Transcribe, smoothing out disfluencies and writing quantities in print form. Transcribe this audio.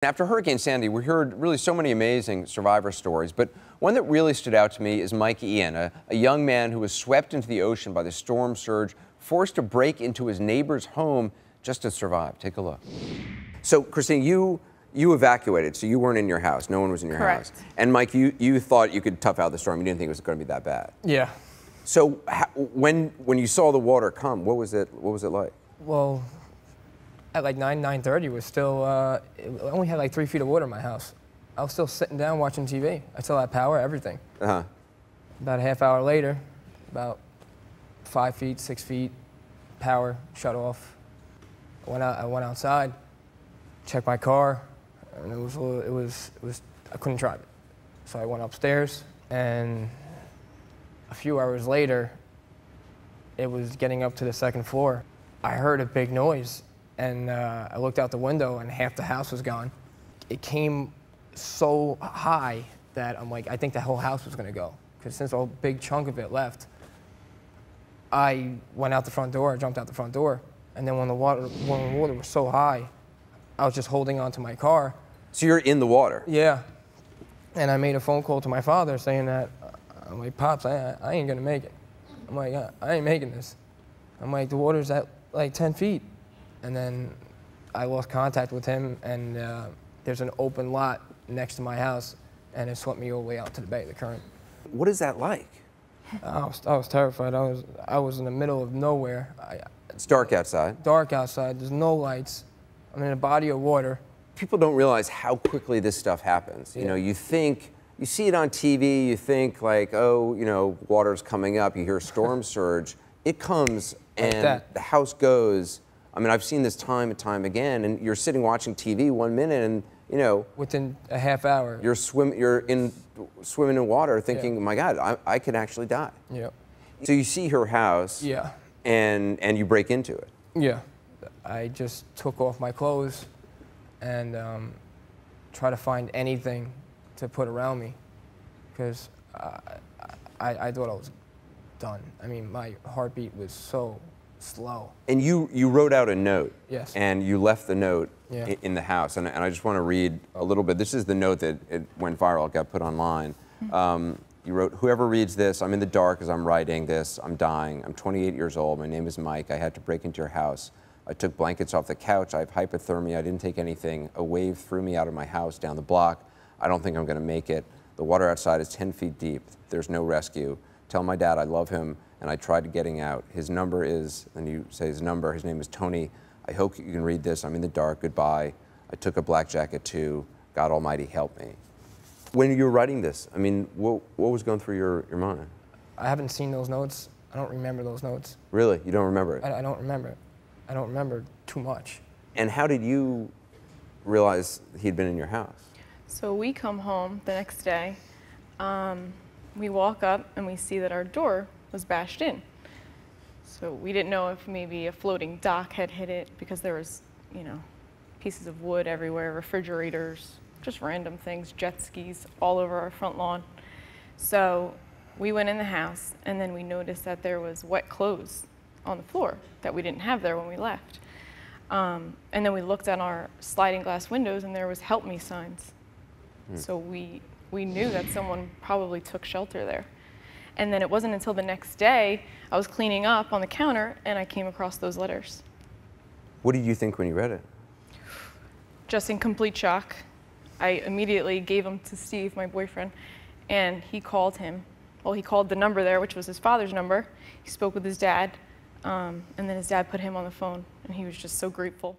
After Hurricane Sandy, we heard really so many amazing survivor stories, but one that really stood out to me is Mike Ian, a young man who was swept into the ocean by the storm surge, forced to break into his neighbor's home just to survive. Take a look. So, Christine, you evacuated, so you weren't in your house. No one was in your Correct. house. And Mike, you thought you could tough out the storm. You didn't think it was going to be that bad. Yeah. So, when you saw the water come, what was it like? Well, at like 9:30 was still, I only had like 3 feet of water in my house. I was still sitting down watching TV. I still had power, everything. Uh-huh. About a half hour later, about 5 feet, 6 feet, power shut off. I went outside, checked my car, and I couldn't drive it. So I went upstairs, and a few hours later, it was getting up to the second floor. I heard a big noise, and I looked out the window, and half the house was gone. It came so high that I'm like, I think the whole house was gonna go, because since a big chunk of it left, I went out the front door, jumped out the front door, and then when the water was so high, I was just holding on to my car. So you're in the water? Yeah, and I made a phone call to my father saying that, I'm like, Pops, I ain't gonna make it. I'm like, I ain't making this. I'm like, the water's at like 10 feet. And then I lost contact with him, and there's an open lot next to my house, and it swept me all the way out to the bay, the current. What is that like? I was terrified. I was in the middle of nowhere. It's dark outside. Dark outside, there's no lights. I'm in a body of water. People don't realize how quickly this stuff happens. Yeah. You know, you see it on TV, you think like, oh, you know, water's coming up, you hear a storm surge. It comes and Like the house goes. I mean, I've seen this time and time again, and you're sitting watching TV 1 minute and, you know. Within a half hour. You're swimming in water thinking, yeah. My God, I could actually die. Yeah. So you see her house. Yeah. And you break into it. Yeah. I just took off my clothes and try to find anything to put around me, because I thought I was done. I mean, my heartbeat was so slow. And you wrote out a note. Yes. And you left the note, yeah, in the house. And I just want to read a little bit. This is the note that it went viral, it got put online. You wrote, "Whoever reads this, I'm in the dark as I'm writing this. I'm dying. I'm 28 years old. My name is Mike. I had to break into your house. I took blankets off the couch. I have hypothermia. I didn't take anything. A wave threw me out of my house down the block. I don't think I'm going to make it. The water outside is 10 feet deep. There's no rescue. Tell my dad I love him, and I tried getting out. His number is," and you say his number, his name is Tony. "I hope you can read this. I'm in the dark. Goodbye. I took a black jacket too. God Almighty help me." When you were writing this, I mean, what was going through your mind? I haven't seen those notes. I don't remember those notes. Really? You don't remember it? I don't remember it. I don't remember too much. And how did you realize he'd been in your house? So we come home the next day. We walk up and we see that our door was bashed in. So we didn't know if maybe a floating dock had hit it, because there was, you know, pieces of wood everywhere, refrigerators, just random things, jet skis all over our front lawn. So we went in the house, and then we noticed that there was wet clothes on the floor that we didn't have there when we left. And then we looked at our sliding glass windows, and there was "help me" signs. So we knew that someone probably took shelter there. And then it wasn't until the next day I was cleaning up on the counter, and I came across those letters. What did you think when you read it? Just in complete shock. I immediately gave them to Steve, my boyfriend, and he called him. Well, he called the number there, which was his father's number. He spoke with his dad, and then his dad put him on the phone, and he was just so grateful.